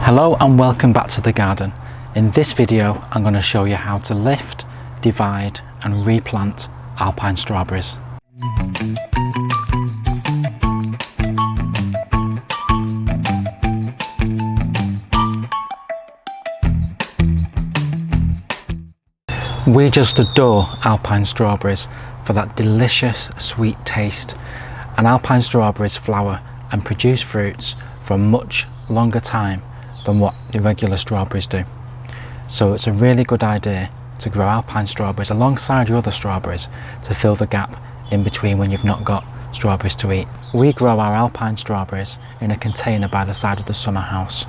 Hello and welcome back to the garden. In this video I'm going to show you how to lift, divide and replant Alpine strawberries. We just adore Alpine strawberries for that delicious sweet taste, and Alpine strawberries flower and produce fruits for a much longer time than what the regular strawberries do. So it's a really good idea to grow Alpine strawberries alongside your other strawberries to fill the gap in between when you've not got strawberries to eat. We grow our Alpine strawberries in a container by the side of the summer house,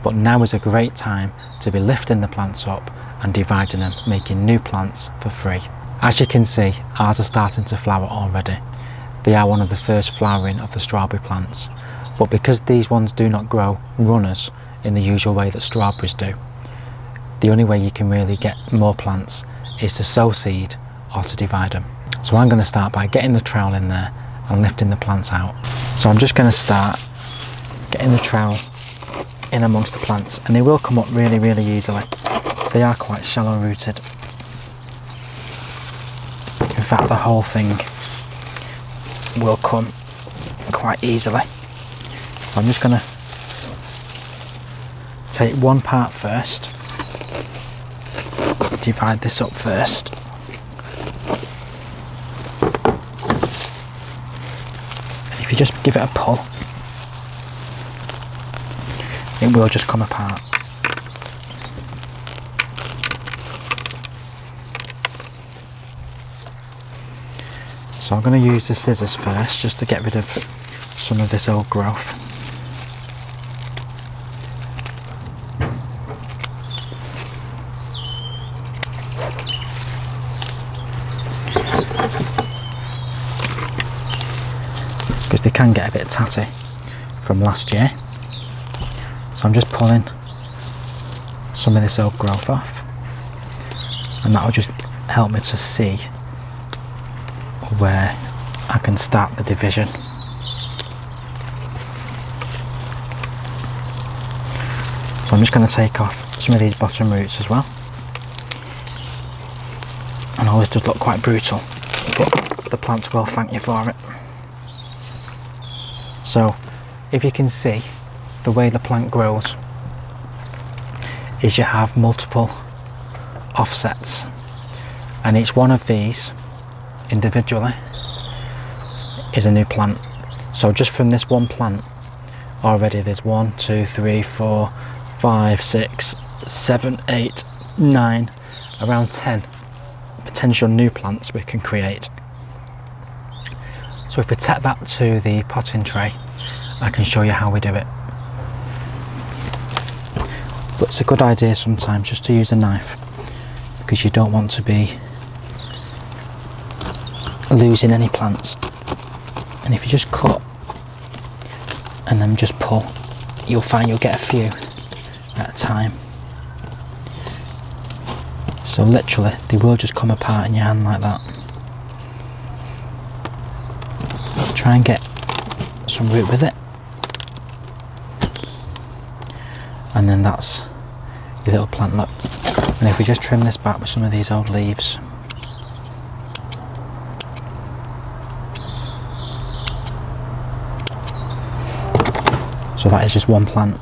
but now is a great time to be lifting the plants up and dividing them, making new plants for free. As you can see, ours are starting to flower already. They are one of the first flowering of the strawberry plants, but because these ones do not grow runners in the usual way that strawberries do, the only way you can really get more plants is to sow seed or to divide them. So I'm going to start by getting the trowel in there and lifting the plants out. So I'm just going to start getting the trowel in amongst the plants, and they will come up really easily. They are quite shallow rooted. In fact, the whole thing will come quite easily. So I'm just going to take one part first, divide this up first, and if you just give it a pull, it will just come apart. So I'm going to use the scissors first just to get rid of some of this old growth. Because they can get a bit tatty from last year. So I'm just pulling some of this old growth off, and that will just help me to see where I can start the division. So I'm just going to take off some of these bottom roots as well. And all this does look quite brutal, but the plants will thank you for it. So if you can see, the way the plant grows is you have multiple offsets, and each one of these individually is a new plant. So just from this one plant already there's 1, 2, 3, 4, 5, 6, 7, 8, 9, around 10 potential new plants we can create. So if we take that to the potting tray, I can show you how we do it. But it's a good idea sometimes just to use a knife, because you don't want to be losing any plants. And if you just cut and then just pull, you'll find you'll get a few at a time. So literally they will just come apart in your hand like that. Try and get some root with it, and then that's your little plant look. And if we just trim this back with some of these old leaves, so that is just one plant.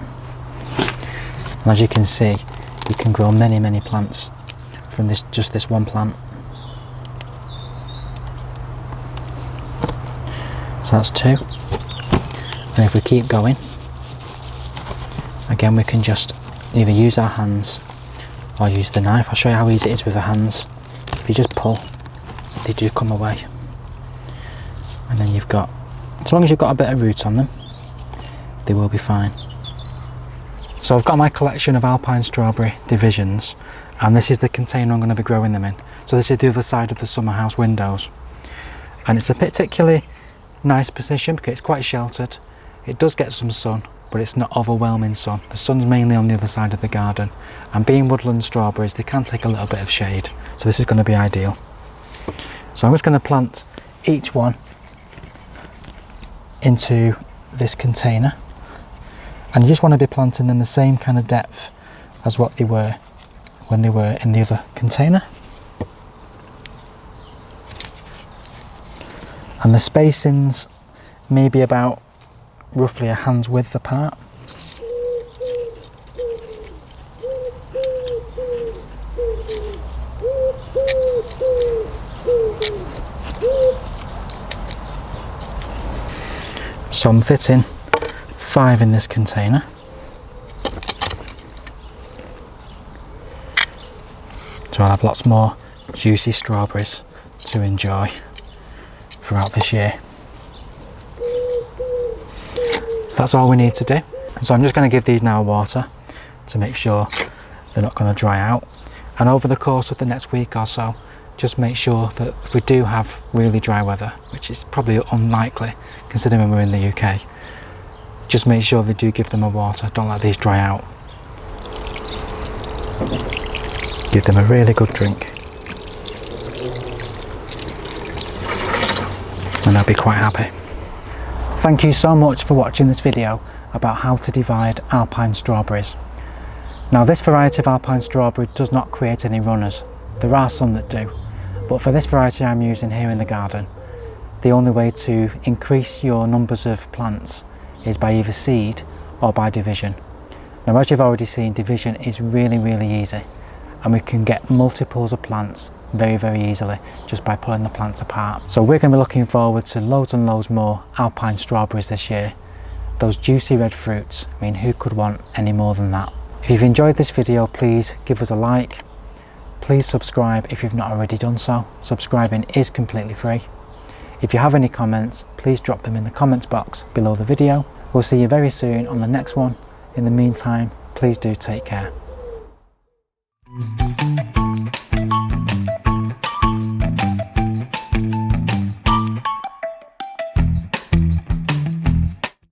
And as you can see, you can grow many plants from just this one plant. So that's 2. And if we keep going, again we can just either use our hands or use the knife. I'll show you how easy it is with the hands. If you just pull, they do come away. And then you've got, as long as you've got a bit of root on them, they will be fine. So I've got my collection of Alpine strawberry divisions, and this is the container I'm going to be growing them in. So this is the other side of the summer house windows, and it's a particularly nice position because it's quite sheltered. It does get some sun, but it's not overwhelming sun. The sun's mainly on the other side of the garden, and being woodland strawberries, they can take a little bit of shade, so this is going to be ideal. So I'm just going to plant each one into this container, And you just want to be planting in the same kind of depth as what they were when they were in the other container. And the spacings maybe about roughly a hand's width apart. So I'm fitting 5 in this container. So I'll have lots more juicy strawberries to enjoy throughout this year. So that's all we need to do. So I'm just going to give these now water to make sure they're not going to dry out. And over the course of the next week or so, just make sure that if we do have really dry weather, which is probably unlikely considering we're in the UK, just make sure they do give them a water. Don't let these dry out. Give them a really good drink. And they'll be quite happy. Thank you so much for watching this video about how to divide Alpine strawberries. Now this variety of Alpine strawberry does not create any runners. There are some that do, but for this variety I'm using here in the garden, the only way to increase your numbers of plants is by either seed or by division. Now as you've already seen, division is really easy, and we can get multiples of plants very easily just by pulling the plants apart. So we're going to be looking forward to loads and loads more Alpine strawberries this year. Those juicy red fruits, I mean, who could want any more than that? If you've enjoyed this video, please give us a like. Please subscribe if you've not already done so. Subscribing is completely free. If you have any comments, please drop them in the comments box below the video. We'll see you very soon on the next one. In the meantime, please do take care.